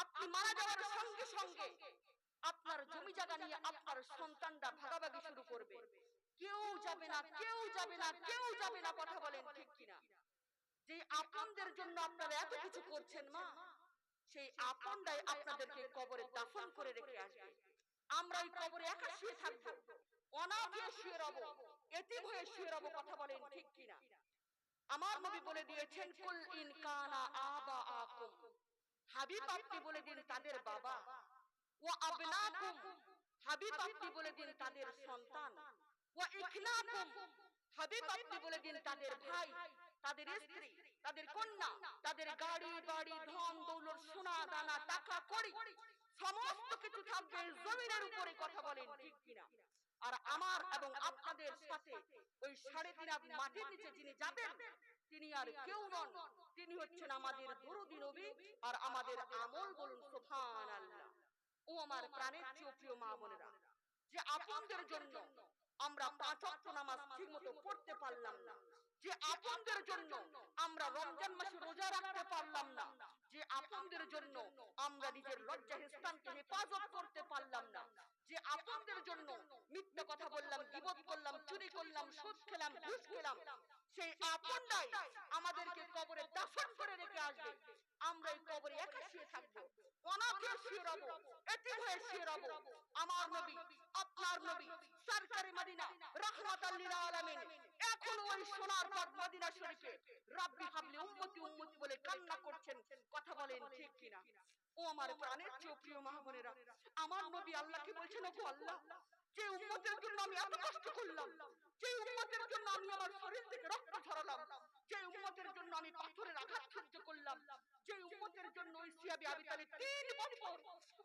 আপনি মারা যাওয়ার সঙ্গে সঙ্গে আপনার জমি জায়গা নিয়ে আপনার সন্তানরা ভাগাভাগি শুরু করবে। কেউ যাবে না, কেউ যাবে না, কেউ যাবে না, কথা বলেন ঠিক কিনা? যে আপনদের জন্য আপনারা এত কিছু করছেন মা, সেই আপনরাই আপনাদেরকে কবরে দাফন করে রেখে আসবে। আমরা ওই কবরে একা শুয়ে থাকবো, অনাথ হয়ে শুয়ে রব, এতিম হয়ে শুয়ে রব, কথা বলেন ঠিক কিনা? আমার নবী বলে দিয়েছেন, কুল ইন কানা আবাআকুম, হাবিব আপনি বলে দিন তাদের বাবা, ওয়া আবনাকুম, হাবিব আপনি বলে দিন তাদের সন্তান, ওয়া ইখনাকুম, হাবিব আপনি বলে দিন তাদের ভাই, তাদের স্ত্রী, তাদের কন্যা, তাদের গাড়ি বাড়ি ধন দৌলত সোনা দানা টাকা কড়ি সমস্ত কিছু থাকবে জমিনের উপরে, কথা বলেন ঠিক কিনা? আর আমার এবং আপনাদের সাথে ওই 3.5 হাত মাটির নিচে যিনি যাবেন তিনি আর কেউ নন, তিনি হচ্ছেন আমাদের দরুদি নবী আর আমাদের আমল, বলুন সুবহানাল্লাহ। ও আমার প্রাণের প্রিয় মা বোনেরা, যে আপনদের জন্য আমরা 5 ওয়াক্ত নামাজ ঠিকমতো পড়তে পারলাম না, যে আপনদের জন্য আমরা রমজান মাসে রোজা রাখতে পারলাম না, যে আপনদের জন্য আমরা নিজের লজ্জা স্থানকে হেফাজত করতে পারলাম না, যে আপনদের জন্য মিথ্যা কথা বললাম, গীবত করলাম, চুরি করলাম, সুদ খেলাম, ঘুষ খেলাম, সেই আপনরাই আমাদেরকে কবরে দাফন করে রেখে আসবে। আমরা এই কবরে একা শুয়ে থাকবো, অনাথ হয়ে শুয়ে রব, এতিম হয়ে শুয়ে রব। আমার নবী, আপনার নবী সরকারে মদিনা রাহমাতাল লিল আলামিন এখন ওই সোনার পাক মদিনা শরীফে রাব্বি হাবলি উম্মতি উম্মতি বলে কান্না করছেন, কথা বলেন ঠিক কিনা? ও আমার প্রাণের প্রিয় মা বোনেরা, আমার নবী আল্লাহকে বলছেন, ওগো আল্লাহ, যে উম্মতের জন্য আমি এত কষ্ট করলাম, যে উম্মতের জন্য আমি আমার শরীর থেকে রক্ত ঝরালাম, যে উম্মতের জন্য আমি পাথরের আঘাত সহ্য করলাম, যে উম্মতের জন্য ওই সিয়াবি আবি তালিব 3 বছর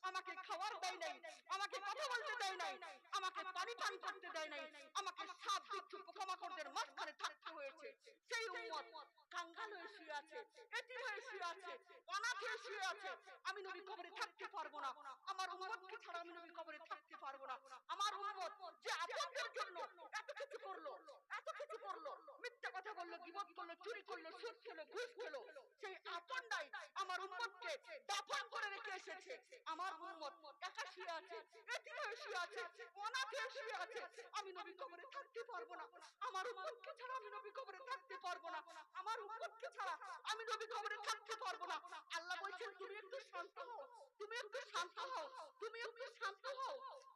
আমাকে খাবার দেয় নাই, আমাকে কথা বলতে দেয় নাই, আমাকে পানি পান করতে দেয় নাই, আমাকে সাপ বিচ্ছু পোকামাকড়দের মাঝখানে থাকতে হয়েছে, সেই উম্মত কাঙ্গাল হয়ে শুয়ে আছে, এতিম হয়ে শুয়ে আছে, অনাথ হয়ে শুয়ে আছে। আমি নবী কবরে থাকতে পারবো না, আমার উম্মতকে ছাড়া আমি নবী কবরে থাকতে পারবো না। আমার উম্মত যে আপনাদের জন্য এত কিছু করলো, এত কিছু করলো, মিথ্যা কথা বললো, গীবত করলো, চুরি করলো, সুদ খেলো, ঘুষ খেলো, সেই আপনরাই আমার উম্মতকে দাফন করে রেখে এসেছে। আমার উম্মত একা শুয়ে আছে, এতিম হয়ে শুয়ে আছে, অনাথ হয়ে শুয়ে আছে। আমি নবী কবরে থাকতে পারবো না, আমার উম্মতকে ছাড়া আমি নবী কবরে থাকতে পারবো না, আমার উম্মতকে ছাড়া আমি নবী কবরে থাকতে পারবো না। আল্লাহ বলছেন, তুমি একটু শান্ত হও, তুমি একটু শান্ত হও, তুমি একটু শান্ত হও।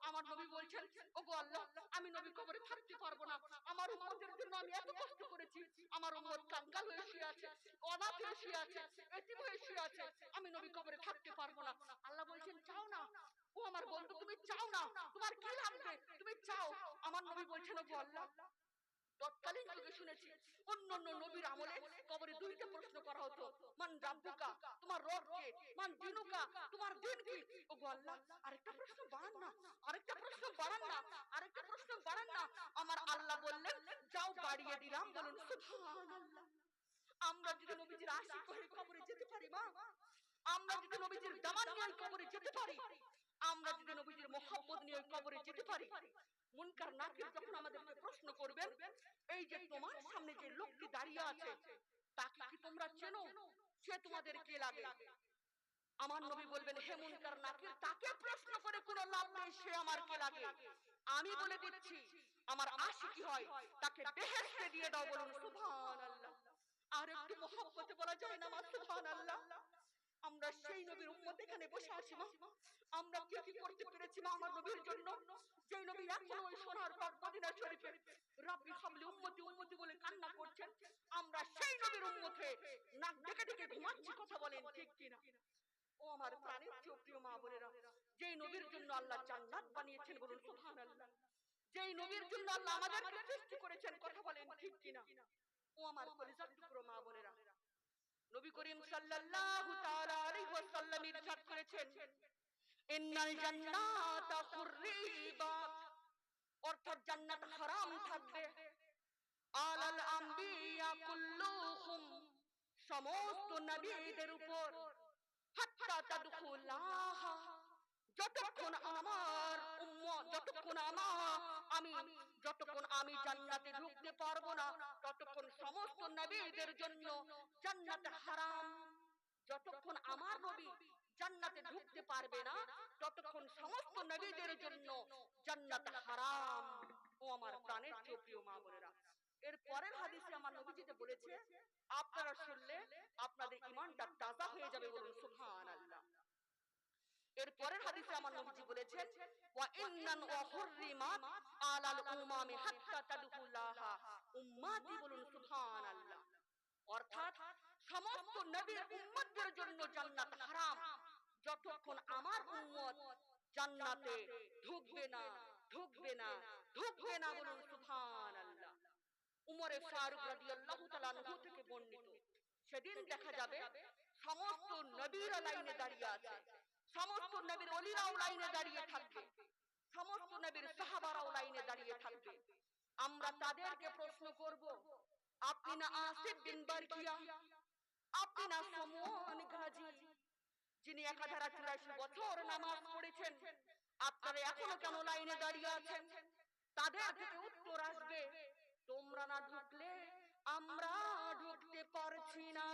আমার নবী বলছেন, ওগো আল্লাহ, আমি নবী কবরে থাকতে পারবো না, আমার উম্মতের জন্য আমি এত কষ্ট করেছি, আমার উম্মত কাঙ্গাল হয়ে শুয়ে আছে, অনাথ হয়ে শুয়ে আছে, এতিম হয়ে শুয়ে আছে, আমি নবী কবরে থাকতে পারবো না। আল্লাহ বলছেন, চাও না? ও আমার বন্ধু, তুমি চাও না? তোমার কি লাগবে? তুমি চাও? আমার নবী বলছেন, ওগো আল্লাহ, তৎকালীন যুগে শুনেছি অন্য অন্য নবীর আমলে কবরে 2টা প্রশ্ন করা হতো, মান রাব্বুকা, তোমার রব কে, মান দিনুকা, তোমার দিন কি। ওগো আল্লাহ, আরেকটা প্রশ্ন বাড়ান না, আরেকটা প্রশ্ন বাড়ান না, আরেকটা প্রশ্ন বাড়ান না। আমার আল্লাহ বললেন, যাও বাড়িয়ে দিলাম, বলুন সুবহানাল্লাহ। আমরা যদি নবীজির আশিক হয়ে কবরে যেতে পারি মা, আমরা যদি নবীজির দামান নিয়ে কবরে যেতে পারি, আমরা যদি নবীজির মোহাব্বত নিয়ে কবরে যেতে পারি, মুনকার নাকির যখন আমাদেরকে প্রশ্ন করবেন, এই যে তোমার সামনে যে লোকটি দাঁড়িয়ে আছে, তাকে কি তোমরা চেনো? সে তোমাদের কে লাগে? আমার নবী বলবেন, হে মুনকার নাকির, তাকে প্রশ্ন করে কোনো লাভ নেই, সে আমার কে লাগে। আমি বলে দিচ্ছি, আমার আশিকি হয়, তাকে বেহেশতে দিয়ে দাও, বলুন সুবহানাল্লাহ। আর একটু মহব্বতে বলা যায় না মা সুবহানাল্লাহ? আমরা সেই নবীর উম্মত এখানে বসে আছি মা, আমরা কি কি করতে পেরেছি মা আমার নবীর জন্য, যেই নবী এখন ওই সোনার পাক মদিনা শরীফে রাব্বি হাবলি উম্মতি উম্মতি বলে কান্না করছেন, আমরা সেই নবীর উম্মতে নাক ডেকে ডেকে ঘুমাচ্ছি, কথা বলেন ঠিক কিনা? ও আমার প্রাণের প্রিয় মা বোনেরা, যেই নবীর জন্য আল্লাহ জান্নাত বানিয়েছেন, বলুন সুবহানাল্লাহ, যেই নবীর জন্য আল্লাহ আমাদেরকে সৃষ্টি করেছেন, কথা বলেন ঠিক কিনা? ও আমার কলিজার টুকরো মা বোনেরা, নবী করিম সাল্লাল্লাহু তাআলা আলাইহি ওয়াসাল্লাম ইরশাদ করেছেন, ইন্নাল জান্নাতা হুররিবাত, অর্থাৎ জান্নাত হারাম থাকবে, আলাল আম্বিয়া কুল্লুহুম, সমস্ত নবীদের উপর, হাত্তা তাদখুলাহা, যতক্ষণ আমার উম্মত, যতক্ষণ আমি জান্নাতে ঢুকতে পারবো না, ততক্ষণ সমস্ত নবীদের জন্য জান্নাত হারাম। যতক্ষণ আমার নবী জান্নাতে পারবে না ততক্ষণ সমস্ত নবীদের জন্য জান্নাত হারাম। ও আমার প্রাণের প্রিয় মা বোনেরা, এর পরের হাদিসে আমার নবীজিতে বলেছে, আপনারা শুনলে আপনাদের ঈমানটা তাজা হয়ে যাবে, বলুন সুবহানাল্লাহ। এর পরের হাদিসে আমার নবীজি বলেছেন, ওয়া ইন্নান ওয়া হুররিমাত আলাল উমামি হাত্তা তাদখুলাহা উম্মতি, বলুন সুবহানাল্লাহ। অর্থাৎ সমস্ত নবীর উম্মতদের জন্য জান্নাত হারাম যতক্ষণ আমার উম্মত জান্নাতে ঢুকবে না, ঢুকবে না, ঢুকবে না, বলুন সুবহানাল্লাহ। উমরে ফারুক রাদিয়াল্লাহু তাআলা আনহু থেকে বর্ণিত, সেদিন দেখা যাবে সমস্ত নবীরা লাইনে দাঁড়িয়ে আছে, সমস্ত নবীর ওলিরাও লাইনে দাঁড়িয়ে থাকবে, সমস্ত নবীর সাহাবারাও লাইনে দাঁড়িয়ে থাকবে। আমরা তাদেরকে প্রশ্ন করব, আপনি না আসিফ বিন বারকিয়া, আপনি না সমন গাজী, যিনি 1084 বছর নামাজ পড়েছেন, আপনারা এখনো কেন লাইনে দাঁড়িয়ে আছেন? তাদের থেকে উত্তর আসবে, তোমরা না ঢুকলে আমরা ঢুকতে পারছি না,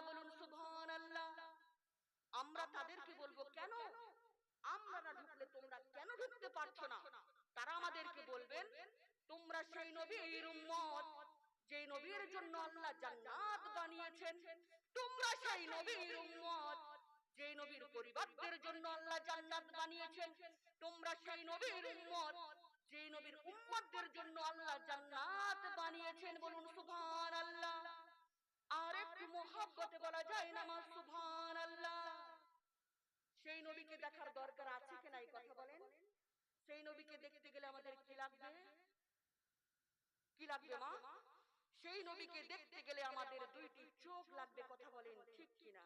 বলুন সুবহানাল্লাহ। আমরা তাদেরকে বলবো, কেন আমরা না ঢুকলে তোমরা কেন ঢুকতে পারছো না? তারা আমাদেরকে বলবেন, তোমরা সেই নবীর উম্মত যেই নবীর জন্য আল্লাহ জান্নাত বানিয়েছেন, তোমরা সেই নবীর উম্মত যেই নবীর পরিবারদের জন্য আল্লাহ জান্নাত বানিয়েছেন, তোমরা সেই নবীর উম্মত যেই নবীর উম্মতদের জন্য আল্লাহ জান্নাত বানিয়েছেন, বলুন সুবহানাল্লাহ। আর একটু মহব্বতে বলা যায় না মা সুবহানাল্লাহ। সেই নবীকে দেখার দরকার আছে কিনা এই কথা বলেন? সেই নবীকে দেখতে গেলে আমাদের কি লাগবে? কি লাগবে মা? সেই নবীকে দেখতে গেলে আমাদের দুইটি চোখ লাগবে, কথা বলেন ঠিক কিনা?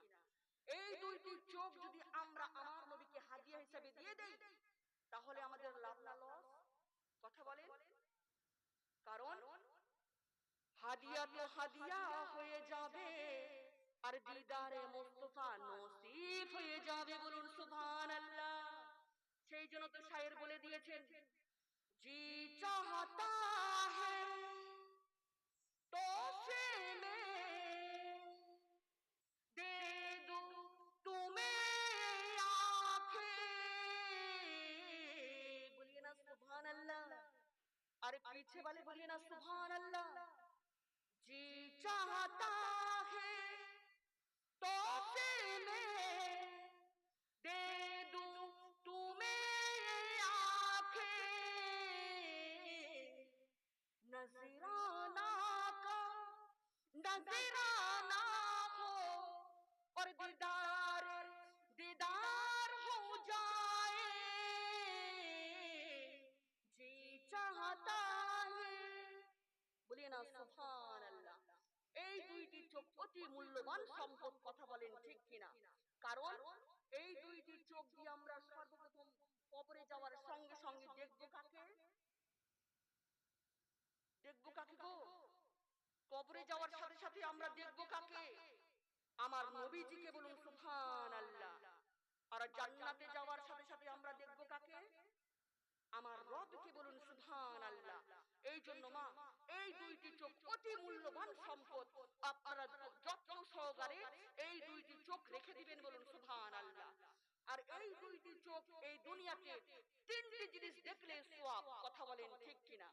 এই দুইটি চোখ যদি আমরা আমার নবীকে হাদিয়া হিসেবে দিয়ে দেই, তাহলে আমাদের লাভ না লস? কথা বলেন। কারণ হাদিয়া তো হাদিয়া হয়ে যাবে, আর দিদারে মুস্তাফা নসিব হয়ে যাবে, বলুন সুবহানাল্লাহ। সেই জন্য তো শায়ের বলে দিয়েছেন, জি চাহতা হ্যায় তোফে মে দে দু তুমে আঁখে, বলিয়ে না সুবহানাল্লাহ। अरे पीछे वाले बोलिए ना सुभान अल्लाह। जी चाहता है तोहफे में दे दूं तुम्हें आंखें, नजराना का नजराना हो और दीदार दीदार हो जाए, जी चाहता है, বলিয়ে না সুবহানাল্লাহ। এই দুইটি চোখ অতি মূল্যবান সম্পদ, কথা বলেন ঠিক কিনা? কারণ এই দুইটি চোখ দিয়ে আমরা সর্বপ্রথম কবরে যাওয়ার সঙ্গে সঙ্গে দেখবো কাকে? দেখবো কাকে গো? কবরে যাওয়ার সাথে সাথে আমরা দেখবো কাকে? আমার নবীজিকে, বলুন সুবহানাল্লাহ। আর জান্নাতে যাওয়ার সাথে সাথে আমরা দেখবো কাকে? আমার রবকে, বলুন সুবহানাল্লাহ। এই জন্য মা, এই দুইটি চোখ অতি মূল্যবান সম্পদ, আপনারা যত্ন সহকারে এই দুইটি চোখ রেখে দিবেন, বলুন সুবহানাল্লাহ। আর এই দুইটি চোখ এই দুনিয়াতে তিনটি জিনিস দেখলে সওয়াব, কথা বলেন ঠিক কিনা?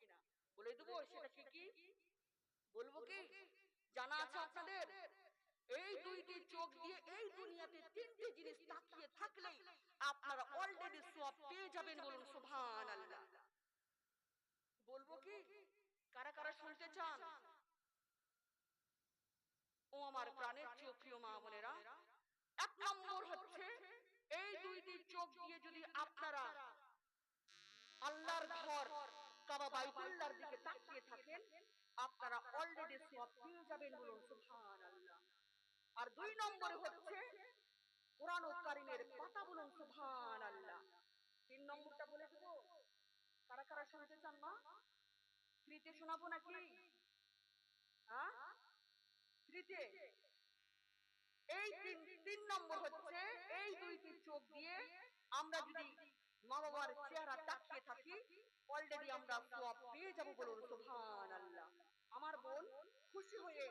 বলে দেবো সেটা কি কি? বলবো কি? জানা আছে আপনাদের? এই দুইটি চোখ দিয়ে এই দুনিয়াতে তিনটি জিনিস তাকিয়ে থাকলেই আপনারা অলরেডি সওয়াব পেয়ে যাবেন, বলুন সুবহানাল্লাহ। বলবো কি? কারা কারা শুনতে চান? ও আমার প্রাণের প্রিয় মা বোনেরা, এক নম্বর হচ্ছে, এই দুইটি চোখ দিয়ে যদি আপনারা আল্লাহর ঘর কাবা বাইতুল্লাহর দিকে তাকিয়ে থাকেন, আপনারা অলরেডি সওয়াব পেয়ে যাবেন, বলুন সুবহানাল্লাহ। আর দুই নম্বরে হচ্ছে কোরআন কারীমের পাতা, বলুন সুবহানাল্লাহ। তিন নম্বরটা বলে দেব, কারা কারা শুনতে চান মা? ফ্রিতে শোনাবো নাকি? হ্যাঁ, ফ্রিতে। এই তিন নম্বর হচ্ছে, এই দুইটি চোখ দিয়ে আমরা যদি মা বাবার চেহারা তাকিয়ে থাকি, অলরেডি আমরা সওয়াব পেয়ে যাব, বলুন সুবহানাল্লাহ। আমার বোন খুশি হয়ে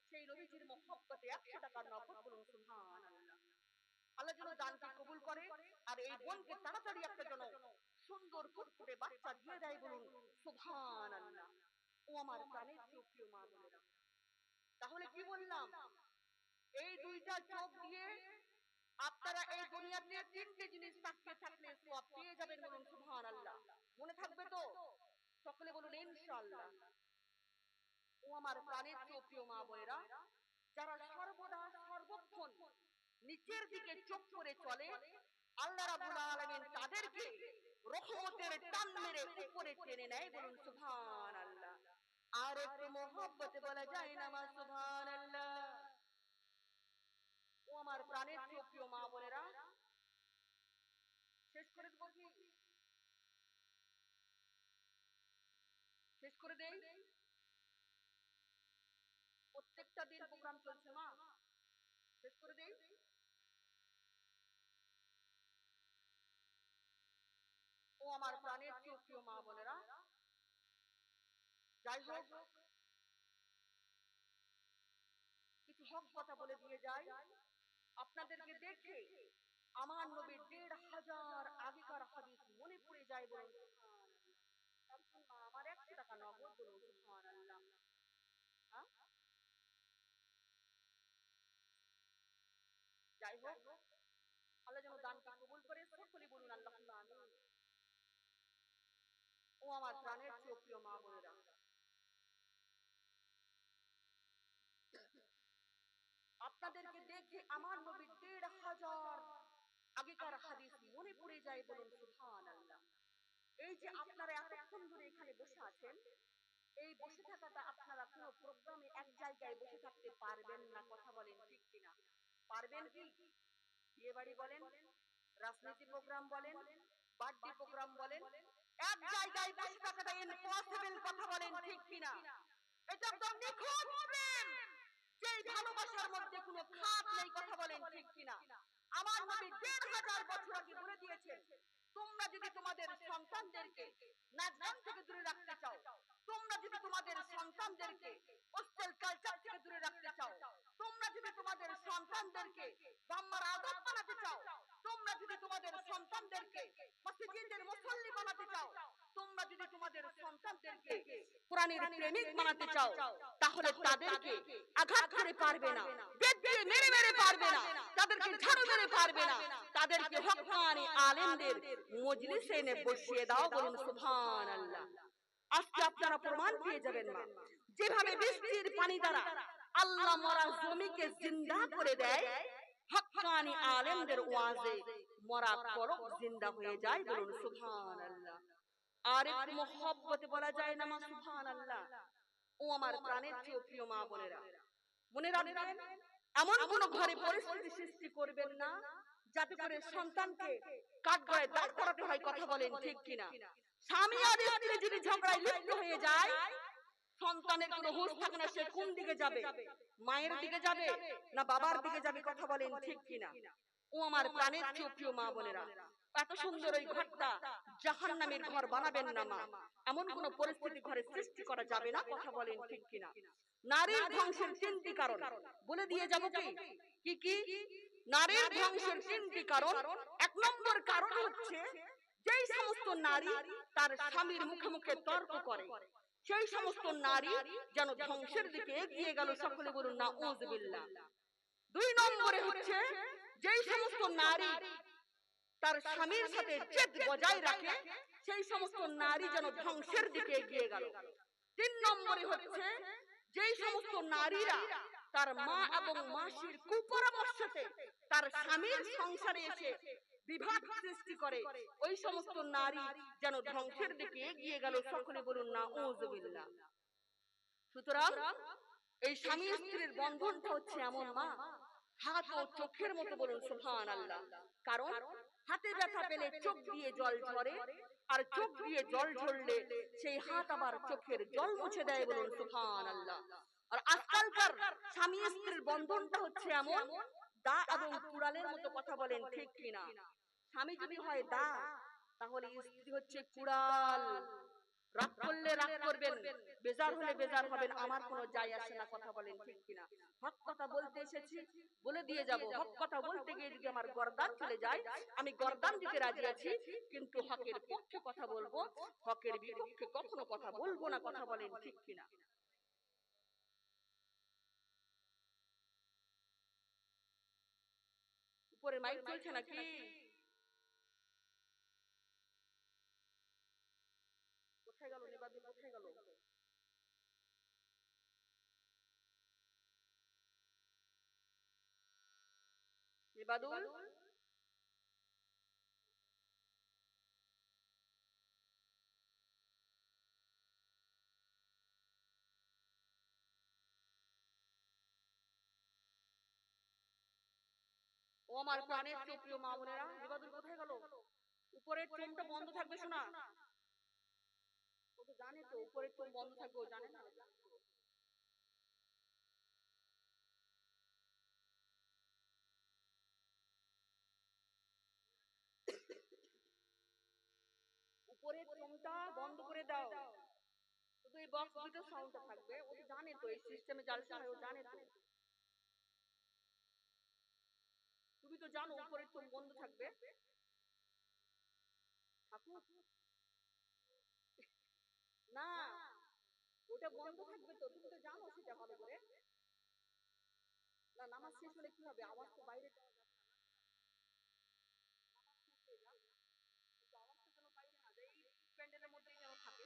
সেই নবীজির মহব্বতে 100 টাকার নগদ, বলুন সুবহানাল্লাহ। আল্লাহ যেন দানকে কবুল করে। আর বোনকে তাড়াতাড়ি একটা যেন সুন্দর ফুটফুটে বাচ্চা দিয়ে দেয়, বলুন সুবহানাল্লাহ। ও আমার প্রাণের প্রিয় মা বোনেরা, তাহলে কি বললাম, এই দুইটা চোখ দিয়ে আপনারা এই দুনিয়াতে তিনটে জিনিস তাকিয়ে থাকলে সওয়াব পেয়ে যাবেন, বলুন সুবহানাল্লাহ। মনে থাকবে তো? সকলে বলুন ইনশাআল্লাহ। ও আমার প্রাণের প্রিয় মা বোনেরা, যারা সর্বদা সর্বক্ষণ নিচের দিকে চোখ করে চলে, আল্লাহ রাব্বুল আলামিন তাদেরকে রহমতের টান মেরে উপরে টেনে নেয়, বলুন সুবহানাল্লাহ। আর একটু মহব্বতে বলা যায় না মা সুবহানাল্লাহ। ও আমার প্রাণের প্রিয় মা বোনেরা, শেষ করে দেব কি? শেষ করে দেই? প্রত্যেকটা দিন প্রোগ্রাম চলছে মা, শেষ করে দেই? ও আমার প্রাণের প্রিয় মা বোনেরা, যাই হোক কিছু হক কথা বলে দিয়ে যাই আপনাদেরকে। দেখে আমার নবীর ১৫০০ আগেকার হাদিস মনে পড়ে যায়, বলুন সুবহানাল্লাহ। আমার ১০০ টাকা নগদ, বলুন সুবহানাল্লাহ। যাই হোক আল্লাহ যেন দানকে কবুল করে, সকলে বলুন আল্লাহুম্মা আমিন। ও আমার প্রাণের প্রিয় মা বোনেরা, আপনাদেরকে দেখে আমার নবীর ১৫০০ আগেকার হাদিস মনে পড়ে যায়, বলুন সুবহানাল্লাহ। এই যে আপনারা এতক্ষণ ধরে এখানে বসে আছেন, এই বসে থাকাটা আপনারা কোনো প্রোগ্রামে এক জায়গায় বসে থাকতে পারবেন না, কথা বলেন ঠিক কিনা? পারবেন কি? বিয়ে বাড়ি বলেন, রাজনীতি প্রোগ্রাম বলেন, বার্থডে প্রোগ্রাম বলেন, এক জায়গায় বসে থাকাটা ইম্পসিবল, কথা বলেন ঠিক কিনা? এটা তো নিখুঁত প্রেম, যেই ভালোবাসার মধ্যে কোনো খাত নেই, কথা বলেন ঠিক কিনা? আমার নবী ১৫০০ বছর আগে বলে দিয়েছেন, তোমরা যদি তোমাদের সন্তানদেরকে নাচগান থেকে দূরে রাখতে চাও, তোমরা যদি তোমাদের সন্তানদেরকে অশ্লীল কালচার থেকে দূরে রাখতে চাও, তোমরা যদি তোমাদের সন্তানদেরকে ব্রাহ্মণ আদব বানাতে চাও, তোমরা যদি তোমাদের সন্তানদেরকে মসজিদের মুসল্লি বানাতে চাও, তোমরা যদি তোমাদের সন্তানদেরকে কোরআনের প্রেমিক বানাতে চাও, তাহলে তাদেরকে আঘাত করে পারবে না, বেত দিয়ে মেরে মেরে পারবে না, তাদেরকে ঝাড়ু মেরে পারবে না, তাদেরকে হক্কানি আলেমদের মজলিসে এনে বসিয়ে দাও, বলুন সুবহানাল্লাহ। আজকে আপনারা প্রমাণ পেয়ে যাবেন মা, যেভাবে বৃষ্টির পানি দ্বারা আল্লাহ মরা জমিকে জিন্দা করে দেয়, হক্কানি আলেমদের ওয়াজে মরা কলব জিন্দা হয়ে যায়, বলুন সুবহানাল্লাহ। আর একটু মহব্বতে বলা যায় না মা সুবহানাল্লাহ। ও আমার প্রাণের প্রিয় মা বোনেরা, মনে রাখবেন এমন কোন ঘরে পরিস্থিতি সৃষ্টি করবেন না যাতে করে সন্তানকে কাঠগড়ায় দাঁড় করাতে হয়, কথা বলেন ঠিক কিনা? স্বামী আর স্ত্রী যদি ঝগড়ায় লিপ্ত হয়ে যায়, সন্তানের কোনো হুঁশ থাকে না, সে কোন দিকে যাবে, মায়ের দিকে যাবে না বাবার দিকে যাবে, কথা বলেন ঠিক কিনা? ও আমার প্রাণের প্রিয় মা বোনেরা, এত সুন্দর ওই ঘরটা জাহান্নামের ঘর বানাবেন না মা, এমন কোন পরিস্থিতি ঘরে সৃষ্টি করা যাবে না, কথা বলেন ঠিক কিনা? নারীর ধ্বংসের ৩টি কারণ বলে দিয়ে যাব কি কি কি? নারীর ধ্বংসের ৩টি কারণ। ১ নম্বর কারণ হচ্ছে, যেই সমস্ত নারী তার স্বামীর মুখে মুখে তর্ক করে, সেই সমস্ত নারী যেন ধ্বংসের দিকে এগিয়ে গেল, সকলে বলুন নাউযুবিল্লাহ। ২ নম্বরে হচ্ছে, যেই সমস্ত নারী তার স্বামীর সাথে জেদ বজায় রাখে, সেই সমস্ত নারী যেন ধ্বংসের দিকে এগিয়ে গেল। ৩ নম্বরে হচ্ছে, যেই সমস্ত নারীরা তার মা এবং মাসির কুপরামর্শতে তার স্বামীর সংসারে এসে বিভাদ সৃষ্টি করে, ওই সমস্ত নারী যেন ধ্বংসের দিকে এগিয়ে গেল, সকলে বলুন নাউযুবিল্লাহ। সুতরাং এই স্বামী স্ত্রীর বন্ধনটা হচ্ছে এমন মা, হাত ও চোখের মতো, বলুন সুবহানাল্লাহ। কারণ হাতে ব্যথা পেলে চোখ দিয়ে জল ঝরে, আর চোখ দিয়ে জল ঝরলে সেই হাত আবার চোখের জল মুছে দেয়, বলুন সুবহানাল্লাহ। আর আজকালকার স্বামী স্ত্রীর বন্ধনটা হচ্ছে এমন, দা এবং কুড়ালের মতো, কথা বলেন ঠিক কিনা? স্বামী যদি হয় দা, তাহলে স্ত্রী হচ্ছে কুড়াল। রাগ করলে রাগ করবেন, বেজার হলে বেজার হবেন, আমার কোনো যায় আসে না, কথা বলেন ঠিক কিনা? হক কথা বলতে এসেছি, বলে দিয়ে যাব। হক কথা বলতে গিয়ে যদি আমার গর্দান চলে যায়, আমি গর্দান দিতে রাজি আছি, কিন্তু হকের পক্ষে কথা বলবো, হকের বিপক্ষে কখনো কথা বলবো না, কথা বলেন ঠিক কিনা? উপরে মাইক চলছে নাকি? কোথায় গেল নিবাদুল, কোথায় গেল? নিবাদুল, ও আমার প্রাণের চেয়ে প্রিয় মা বোনেরা, নিবাদুল কোথায় গেল? উপরের টোনটা বন্ধ থাকবে, শোনা? ও তো জানে তো উপরের টোন বন্ধ থাকবে, ও জানে না? উপরের টোনটা বন্ধ করে দাও, শুধু এই বক্স দুটো সাউন্ডটা থাকবে। ও তো জানে তো এই সিস্টেমে জালসা হয়, ও জানে তো। তুমি তো জানো উপরের টোন বন্ধ থাকবে। থাকুক না, ওটা বন্ধ থাকবে তো, তুমি তো জানো সেটা ভালো করে। না, নামাজ শেষ হলে কি হবে, আওয়াজ তো বাইরে যাওয়া যাবে না। নামাজ শেষ হয়ে যাক, কিন্তু আওয়াজটা যেন বাইরে না যায়, এই প্যান্ডেলের মধ্যেই যেন থাকে।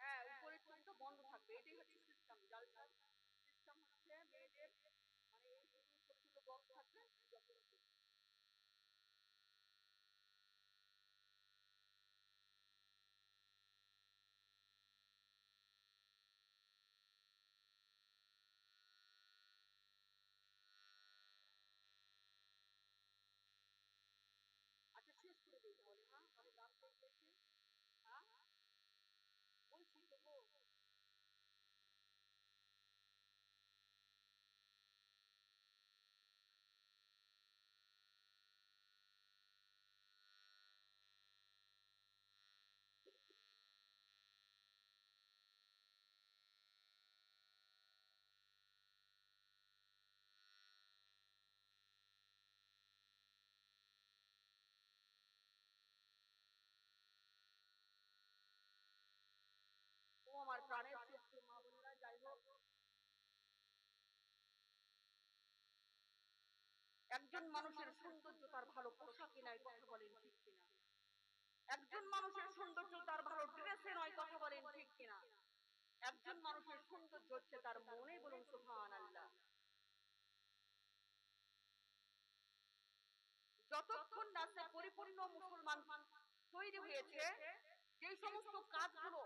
হ্যাঁ, উপরের টোনটা বন্ধ থাকবে, এটাই হচ্ছে সিস্টেম। জালসার সিস্টেম হচ্ছে মেয়েদের, মানে এই শুধু ছোট ছোট বক্স থাকবে যত। আচ্ছা, শেষ করে দিই তাহলে। হ্যাঁ, অনেক রাত হয়ে গিয়েছে। হ্যাঁ, বলছি তো গো। ও আমার প্রাণের ছোট্ট মা বোনেরা, যাই হোক, একজন মানুষের সৌন্দর্য তার ভালো পোশাকে নয়, কথা বলেন ঠিক কিনা? একজন মানুষের সৌন্দর্য তার ভালো ড্রেসে নয়, কথা বলেন ঠিক কিনা? একজন মানুষের সৌন্দর্য হচ্ছে তার মনে, বলুন সুবহানাল্লাহ। যতক্ষণ না সে পরিপূর্ণ মুসলমান তৈরি হয়েছে, যে সমস্ত কাজগুলো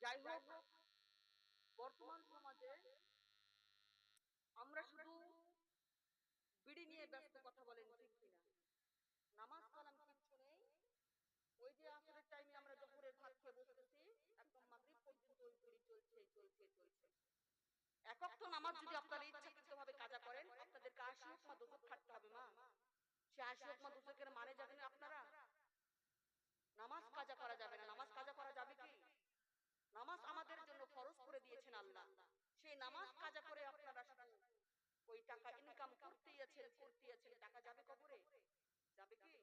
যাই হোক, বর্তমান সমাজে আমরা শুধু বিড়ি নিয়ে ব্যস্ত, কথা বলেন ঠিক কিনা? নামাজ কালাম কিচ্ছু নেই। ওই যে আসরের টাইমে আমরা জোহরের ভাত খেয়ে বসতেছি, একদম মাগরিব পর্যন্ত ওই বিড়ি চলছে চলছে চলছে। একক তো নামাজ যদি আপনারা ইচ্ছাকৃত ভাবে কাজা করেন, আপনাদেরকে ৮০ ওয়াক্ত দোজখ খাটতে হবে মা। সে ৮০ ওয়াক্ত দোজখের মানে জানেন আপনারা? নামাজ কাজা করা যাবে না। নামাজ কাজা করা যাবে কি? নামাজ আমাদের জন্য ফরজ করে দিয়েছেন আল্লাহ। সেই নামাজ কাজা করে আপনারা ওই টাকা ইনকাম করতেই আছেন, টাকা যাবে কবরে? যাবে কি?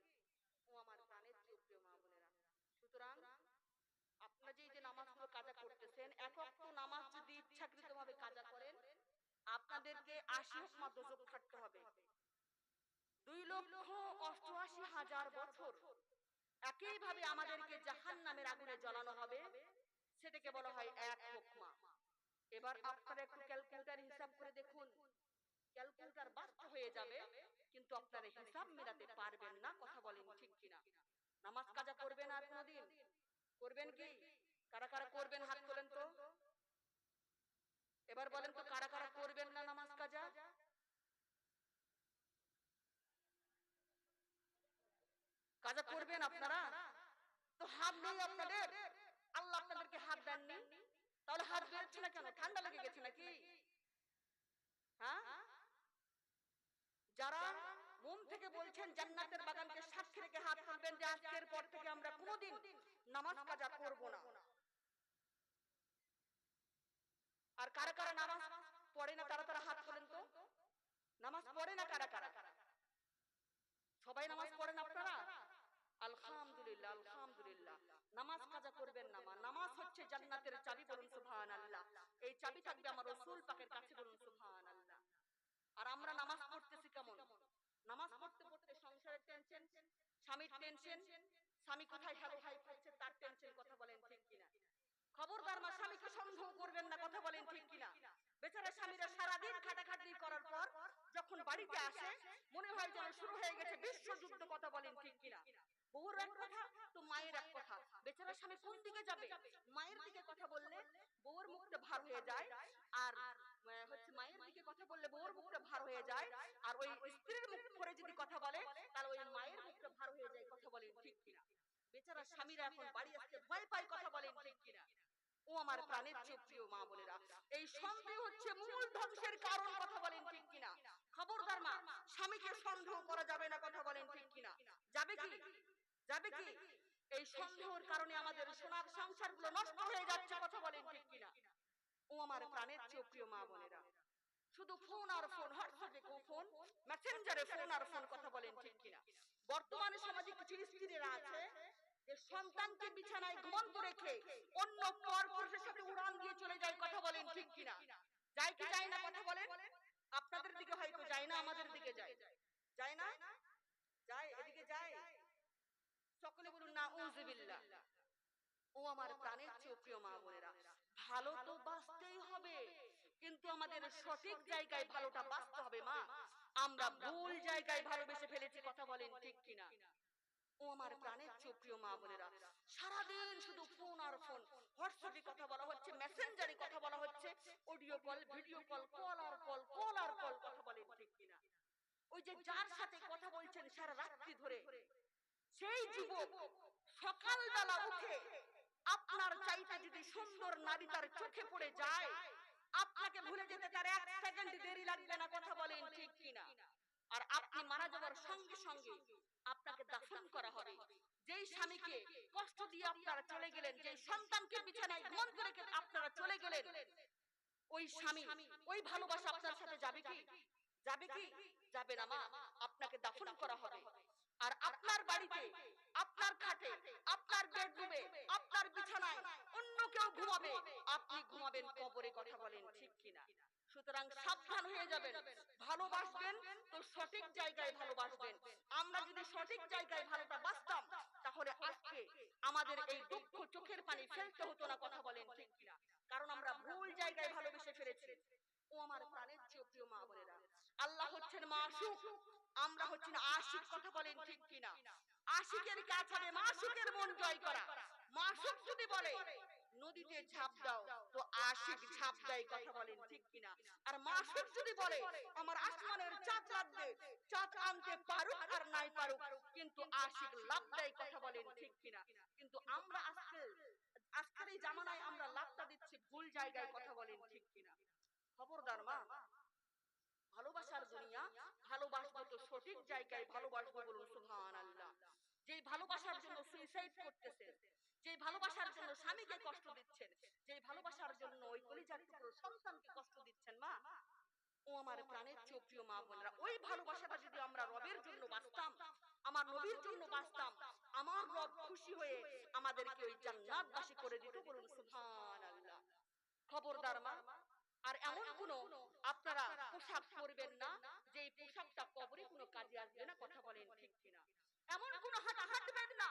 ও আমার প্রাণের প্রিয় মা বোনেরা, সুতরাং আপনারা যে নামাজগুলো কাজা করতেছেন, একক তো নামাজ যদি ইচ্ছাকৃত ভাবে কাজা করেন, আপনাদেরকে ৮০ ওয়াক্ত দোজখ খাটতে হবে। ২,৮৮,০০০ বছর একইভাবে আমাদেরকে জাহান্নামের আগুনে জ্বালানো হবে। সেটাকে বলা হয় এক হুকমা। এবার আপনারা একটু ক্যালকুলেটর হিসাব করে দেখুন, ক্যালকুলেটর বাস্ট হয়ে যাবে, কিন্তু আপনারা হিসাব মেলাতে পারবেন না। কথা বলেন ঠিক কিনা? নামাজ কাজা করবেন আর কোনদিন? করবেন কি? কারা কারা করবেন হাত তোলেন তো। এবার বলেন তো কারা কারা করবেন না নামাজ কাজা? কাজা করবেন আপনারা? তো হাত নেই আপনাদের, আল্লাহ আপনাদেরকে হাত দেননি, তাহলে হাত বেরোচ্ছে না কেন? ঠান্ডা লেগে গেছে নাকি? হ্যাঁ, যারা মন থেকে বলছেন জান্নাতের বাগানকে সাক্ষী রেখে হাত তুলবেন যে আজকের পর থেকে আমরা কোনোদিন নামাজ কাজা করব না। আর কারা কারা নামাজ পড়ে না তারা হাত তোলেন তো। নামাজ পড়ে না কারা কারা? সবাই নামাজ পড়েন আপনারা? আলহামদুলিল্লাহ, আলহামদুলিল্লাহ। নামাজ কাজা করবেন না মা। নামাজ হচ্ছে জান্নাতের চাবি, বলুন সুবহানাল্লাহ। এই চাবি থাকবে আমার রাসূল পাকের কাছে, বলুন সুবহানাল্লাহ। আর আমরা নামাজ পড়তেছি কেমন? নামাজ পড়তে পড়তে সংসারের টেনশন, স্বামীর টেনশন, স্বামী কোথায় হ্যালো হাই করছে তার টেনশন। কথা বলেন ঠিক কিনা? খবরদার মা, স্বামীকে সন্দেহ করবেন না। কথা বলেন ঠিক কিনা? বেচারা স্বামীরা সারাদিন খাটাখাটনি করার পর যখন বাড়িতে আসে, মনে হয় যেন শুরু হয়ে গেছে বিশ্বযুদ্ধ। কথা বলেন ঠিক কিনা? বউর এক কথা তো মায়ের এক কথা। বেচারা স্বামী কোন দিকে যাবে? মায়ের দিকে কথা বললে বউর মুখটা ভার হয়ে যায়, আর হচ্ছে মায়ের দিকে কথা বললে বউর মুখটা ভার হয়ে যায়, আর ওই স্ত্রীর মুখ করে যদি কথা বলে তাহলে ওই মায়ের মুখটা ভার হয়ে যায়। কথা বলেন ঠিক কিনা? বেচারা স্বামীরা এখন বাড়ি আসতে ভয় পায়। কথা বলেন ঠিক কিনা? ও আমার প্রাণের প্রিয় মা বোনেরা, এই সন্দেহ হচ্ছে মূল ধ্বংসের কারণ। কথা বলেন ঠিক কিনা? খবরদার মা, স্বামীকে সন্দেহ করা যাবে না। কথা বলেন ঠিক কিনা? যাবে কি? যাবে কি? এই সন্দেহের কারণে আমাদের সোনার সংসারগুলো নষ্ট হয়ে যাচ্ছে। কথা বলেন ঠিক কিনা? ও আমার প্রাণের প্রিয় মা বোনেরা, শুধু ফোন আর ফোন, হোয়াটসঅ্যাপে ফোন, মেসেঞ্জারে ফোন আর ফোন। কথা বলেন ঠিক কিনা? বর্তমানে সমাজে কিছু স্ত্রীরা আছে যে সন্তানকে বিছানায় ঘুমন্ত রেখে অন্য পর পুরুষের সাথে উড়ান দিয়ে চলে যায়। কথা বলেন ঠিক কিনা? যায় কি যায় না? কথা বলেন। আপনাদের দিকে হয়তো যায় না, আমাদের দিকে যায়। যায় না? যায়, এদিকে যায়। সকলে বলুন নাউযুবিল্লাহ। ও আমার প্রাণের প্রিয় মা বোনেরা, ভালো তো বাঁচতেই হবে, কিন্তু আমাদের সঠিক জায়গায় ভালোটা বাঁচতে হবে মা। আমরা ভুল জায়গায় ভালোবেসে ফেলেছি। কথা বলেন ঠিক কিনা? ও আমার প্রাণের প্রিয় মা বোনেরা, সারাদিন শুধু ফোন আর ফোন, হোয়াটসঅ্যাপে কথা বলা হচ্ছে, মেসেঞ্জারে কথা বলা হচ্ছে, audio call, video call, call আর কল, কল আর কল। কথা বলেন ঠিক কিনা? ওই যে যার সাথে কথা বলছেন সারা রাত্রি ধরে, সেই যুবক সকালবেলা উঠে আপনার চাইতে যদি সুন্দর নারী তার চোখে পড়ে যায়, আপনাকে ভুলে যেতে তার এক সেকেন্ড দেরি লাগবে না। কথা বলেন ঠিক কিনা? আর আপনি মারা যাওয়ার সঙ্গে সঙ্গে আপনাকে দাফন করা হবে। যেই স্বামীকে কষ্ট দিয়ে আপনারা চলে গেলেন, যেই সন্তানকে বিছানায় ঘুমন্ত রেখে আপনারা চলে গেলেন, ওই স্বামী, ওই ভালোবাসা আপনার সাথে যাবে কি? যাবে কি? যাবে না মা। আপনাকে দাফন করা হবে। আর আপনার বাড়িতে, আপনার খাটে, আপনার বেডরুমে, আপনার বিছানায় অন্য কেউ ঘুমাবে, আপনি ঘুমাবেন কবরে। কথা বলেন ঠিক কিনা? সুতরাং সাবধান হয়ে যাবেন। ভালোবাসবেন তো সঠিক জায়গায় ভালোবাসবেন। আমরা যদি সঠিক জায়গায় ভালোটা বাসতাম, তাহলে আজকে আমাদের এই দুঃখ চোখের পানি ফেলতে হতো না। কথা বলেন ঠিক কিনা? কারণ আমরা ভুল জায়গায় ভালোবেসে ফেলেছি। ও আমার প্রাণের প্রিয় মা বোনেরা, আল্লাহ হচ্ছেন মাসুক, আমরা হচ্ছেন আশিক। কথা বলেন ঠিক কিনা? আশিকের কাজ হবে মাসুকের মন জয় করা। মাসুক যদি বলে নদীতে ঝাঁপ দাও তো আশিক ঝাঁপ দেয়, কথা বলেন ঠিক কিনা? আর মাশিক যদি বলে আমার আসমানের চাঁদ লাগবে, চাঁদ আনতে পারুক আর নাই পারুক, কিন্তু আশিক লাফ দেয়, কথা বলেন ঠিক কিনা? কিন্তু আমরা আজকের এই জামানায় আমরা লাফটা দিচ্ছি ভুল জায়গায়, কথা বলেন ঠিক কিনা? খবরদার মা, ভালোবাসার দুনিয়া, ভালোবাসবো তো সঠিক জায়গায় ভালোবাসবো, বলুন সুবহানাল্লাহ। যেই ভালোবাসার জন্য সুইসাইড করতেছেন, যেই ভালোবাসার জন্য স্বামীকে কষ্ট দিচ্ছেন, যেই ভালোবাসার জন্য ওই কলিজার টুকরো সন্তানকে কষ্ট দিচ্ছেন মা, ও আমার প্রাণের চেয়ে প্রিয় মা বোনেরা, ওই ভালোবাসাটা যদি আমরা রবের জন্য বাঁচতাম, আমার নবীর জন্য বাঁচতাম, আমার রব খুশি হয়ে আমাদেরকে ওই জান্নাতবাসী করে দিত, বলুন সুবহানাল্লাহ। খবরদার মা, আর এমন কোন আপনারা পোশাক পরবেন না যে পোশাকটা কবরে কোনো কাজে আসবে না, কথা বলেন ঠিক কিনা? এমন কোন হাঁটা হাঁটবেন না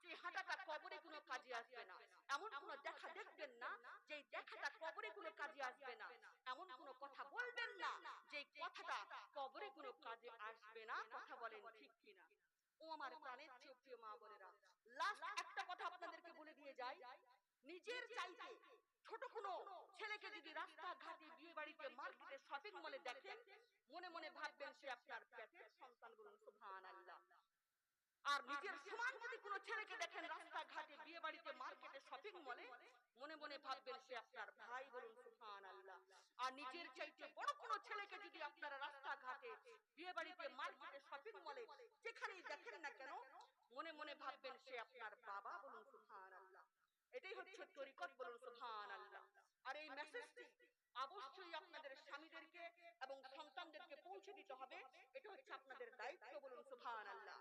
যে হাঁটাটা কবরে কোনো কাজে আসবে না। এমন কোন দেখা দেখবেন না যে দেখাটা কবরে কোনো কাজে আসবে না। এমন কোন কথা বলবেন না যে কথাটা কবরে কোনো কাজে আসবে না, কথা বলেন ঠিক কিনা? ও আমার প্রাণের চেয়ে প্রিয় মা বোনেরা, লাস্ট একটা কথা আপনাদেরকে বলে দিয়ে যাই, নিজের চাইতে ছোট কোনো ছেলেকে যদি রাস্তা ঘাটে, বিয়ে বাড়িতে, মার্কেটে, শপিং মলে দেখেন, মনে মনে ভাববেন সে আপনার পেটের সন্তান, বলুন সুবহানাল্লাহ। আর নিজের সমান যদি কোনো ছেলেকে দেখেন রাস্তা ঘাটে, বিয়ে বাড়িতে, মার্কেটে, শপিং মলে, মনে মনে ভাববেন সে আপনার ভাই, বলুন সুবহানাল্লাহ। আর নিজের চাইতে বড় কোনো ছেলেকে যদি আপনারা রাস্তা ঘাটে, বিয়ে বাড়িতে, মার্কেটে, শপিং মলে যেখানেই দেখেন না কেন, মনে মনে ভাববেন সে আপনার বাবা, বলুন সুবহানাল্লাহ। এটাই হচ্ছে তরিকত, বলুন সুবহানাল্লাহ। আর এই মেসেজটি অবশ্যই আপনাদের স্বামীদেরকে এবং সন্তানদেরকে পৌঁছে দিতে হবে, এটা হচ্ছে আপনাদের দায়িত্ব, বলুন সুবহানাল্লাহ।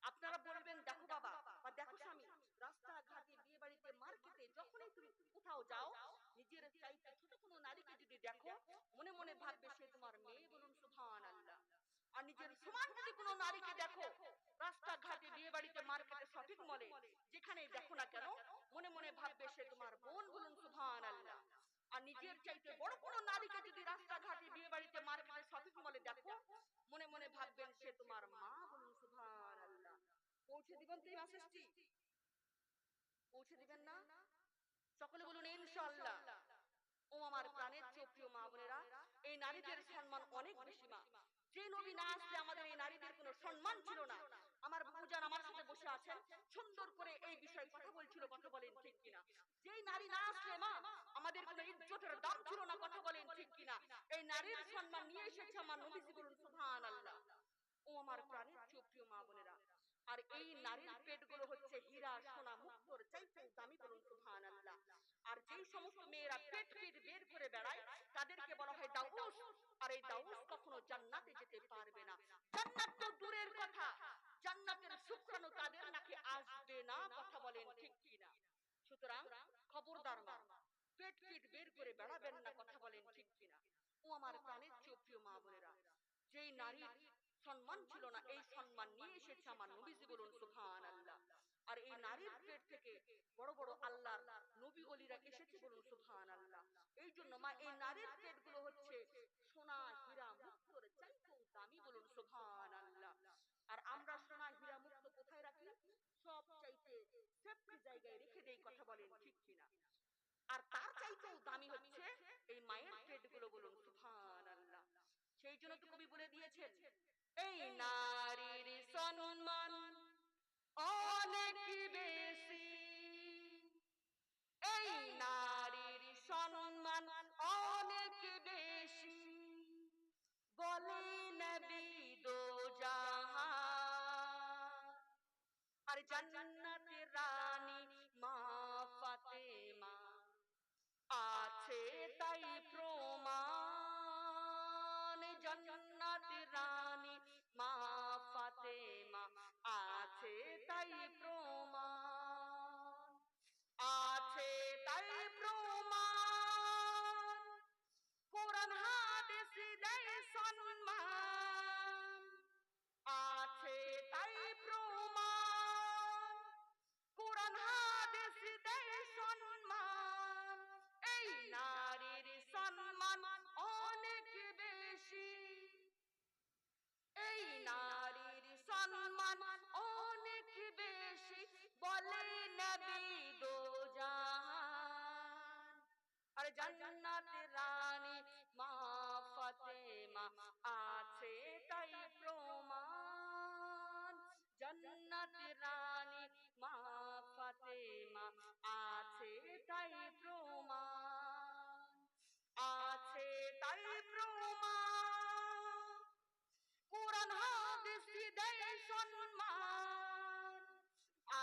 আপনারা বলবেন দেখো বাবা বা দেখো স্বামী, রাস্তা ঘাটে, বিয়ে বাড়িতে, মার্কেটে যখনই তুমি কোথাও যাও, নিজের চাইতে ছোট কোনো নারীকে যদি দেখো, মনে মনে ভাববে সে তোমার মেয়ে, বলুন সুবহানাল্লাহ। আর নিজের সমান যদি কোনো নারীকে দেখো রাস্তা ঘাটে, বিয়ে বাড়িতে, মার্কেটে, শপিং মলে যেখানেই দেখো না কেন, মনে মনে ভাববে সে তোমার বোন, বলুন সুবহানাল্লাহ। আর নিজের চাইতে বড় কোনো নারীকে যদি রাস্তা ঘাটে, বিয়ে বাড়িতে, মার্কেটে, শপিং মলে দেখো, মনে মনে ভাববেন সে তোমার মা, বলুন সুবহানাল্লাহ। পৌঁছে দিবেন তো এই মেসেজটি? পৌঁছে দিবেন না? সকলে বলুন ইনশাআল্লাহ। ও আমার প্রাণের চেয়ে প্রিয় মা বোনেরা, এই নারীদের সম্মান অনেক বেশি মা। যে নবী না আসলে আমাদের এই নারীদের কোনো সম্মান ছিল না। আমার বাবুজান আমার সাথে বসে আছেন, সুন্দর করে এই বিষয়ে কথা বলছিল, কথা বলেন ঠিক কিনা? যেই নারী না আসলে মা আমাদের কোনো ইজ্জতের দাম ছিল না, কথা বলেন ঠিক কিনা? এই নারীর সম্মান নিয়ে এসেছে আমার নবীজি, বলুন সুবহানাল্লাহ। ও আমার প্রাণের চেয়ে প্রিয় মা বোনেরা, আর এই নারীর পেটগুলো হচ্ছে হীরা, সোনা, মুক্তোর চাইতে দামি, বলুন সুবহানাল্লাহ। আর যেই সমস্ত মেয়েরা পেট বের করে বেড়ায় তাদেরকে বলা হয় দাউস, আর এই দাউস কখনো জান্নাতে যেতে পারবে না। জান্নাত তো দূরের কথা, জান্নাতের শুকরানো তাদের নাকি আসবে না, কথা বলেন ঠিক কিনা? সুতরাং খবরদার মা, পেট বের করে বেড়াবেন না, কথা বলেন ঠিক কিনা? ও আমার প্রাণের চেয়ে প্রিয় মা বোনেরা, যেই নারীর সম্মান ছিল না, এই সম্মান নিয়ে এসেছে আমার নবীজি, বলুন সুবহানাল্লাহ। আর এই নারীর পেট থেকে বড় বড় আল্লাহর নবী ওলিরা এসেছে, বলুন সুবহানাল্লাহ। এই জন্য মা এই নারীর পেটগুলো হচ্ছে সোনা, হীরা, মুক্তোর চাইতেও দামি, বলুন সুবহানাল্লাহ। আর আমরা সোনা, হীরা, মুক্তো কোথায় রাখি? সব চাইতে সেফটি জায়গায় রেখে দেই, কথা বলেন ঠিক কিনা? আর তার চাইতেও দামি হচ্ছে এই মায়ের পেটগুলো, বলুন সুবহানাল্লাহ। সেই জন্য তো কবি বলে দিয়েছেন, এই নারীর সম্মান অনেক বেশি, এই নারীর সম্মান অনেক বেশি, বলে নবী দো জাহান। আর জান্নাতের রানী মা ফাতেমা আছে তাই প্রমাণ, জান্নাতের রানী মা ফাতেমা আছে তাই প্রমাণ, আছে তাই প্রমাণ, কোরআন হাদিস দেয় সম্মান, আছে তাই প্রমাণ, কোরআন হাদিস দেয় সম্মান। এই নারীর সম্মান অনেক বেশি, এই নারীর সম্মান অনেক বেশি, বলে নবী দো জাহান। আরে জান্নাতের রানী মা ফাতেমা আছে তাই প্রমাণ, জান্নাতের রানী মা ফাতেমা আছে তাই প্রমাণ, আছে তাই প্রমাণ, কোরআন হাদিস দেয় সম্মান,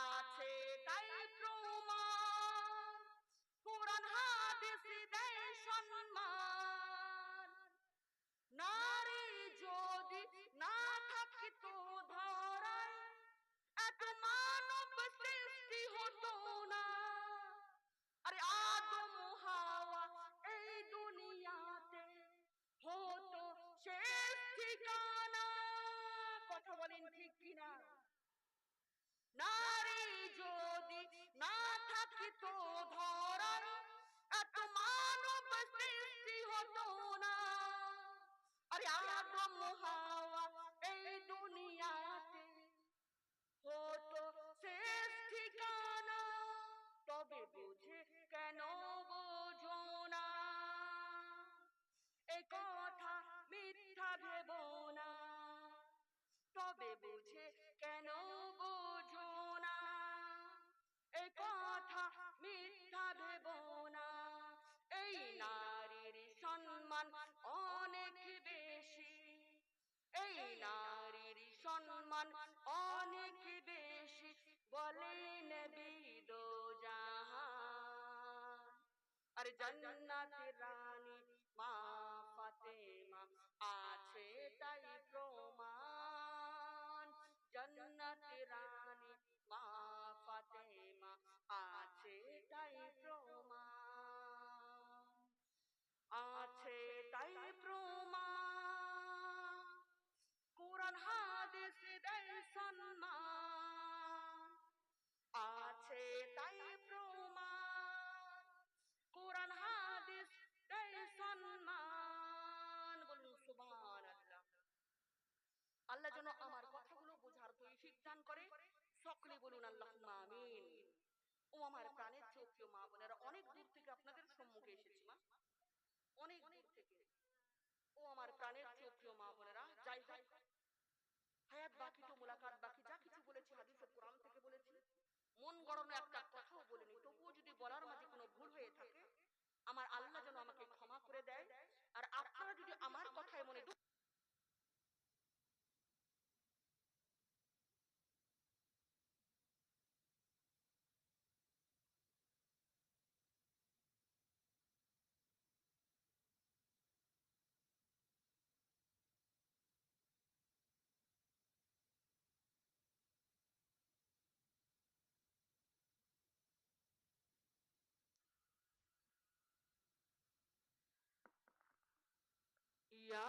আছে তাই প্রমাণ, কোরআন হাদিস দেয় সম্মান। নারী যদি না থাকতো ধরায় এত মানব সৃষ্টি হতো না, আরে আদম হাওয়া এই দুনিয়াতে হতো শেষ ঠিকানা। কথা বলেন ঠিক কিনা? নারী যদি না থাকতো ধরায় এত মানব সৃষ্টি হতো না, আরে আদম হাওয়া এই দুনিয়াতে হতো শেষ ঠিকানা। তবে বুঝে কেন বোঝো না, এ কথা মিথ্যা ভেবো না, তবে বুঝে কেন বোঝো না, এ কথা মিথ্যা ভেবো না। এই নারীর সম্মান অনেক বেশি, এই নারীর সম্মান অনেক বেশি, বলেন বিদো জাহান। আরে জান্নাতের রানী মা ফাতেমা আছে তাই প্রমাণ, জান্নাতের রানী মা ফাতেমা আছে তাই প্রমাণ, আছে তাই প্রমাণ, কোরআন হাদিস দেয় সম্মান, আছে তাই প্রমাণ, কোরআন হাদিস দেয় সম্মান। বলুন সুবহানাল্লাহ। আল্লাহ যেন আমার কথাগুলো বোঝার তৌফিক দান করে, সকলে বলুন আল্লাহুম্মা আমিন। ও আমার প্রাণের চেয়ে প্রিয় মা বোনেরা, অনেক দূর থেকে আপনাদের সম্মুখে এসেছি মা, অনেক দূর থেকে। ও আমার প্রাণের চেয়ে প্রিয় মা বোনেরা, যাই হোক হায়াত বাকি তো মুলাকাত বাকি, যা কিছু বলেছি হাদিসে কোরআন থেকে বলেছি, মন গড়ানো একটা কথাও বলিনি, তবুও যদি বলার মাঝে কোনো ভুল হয়ে থাকে আমার আল্লাহ যেন আমাকে ক্ষমা করে দেয়। আর আপনারা যদি আমার কথায় মনে ইয়া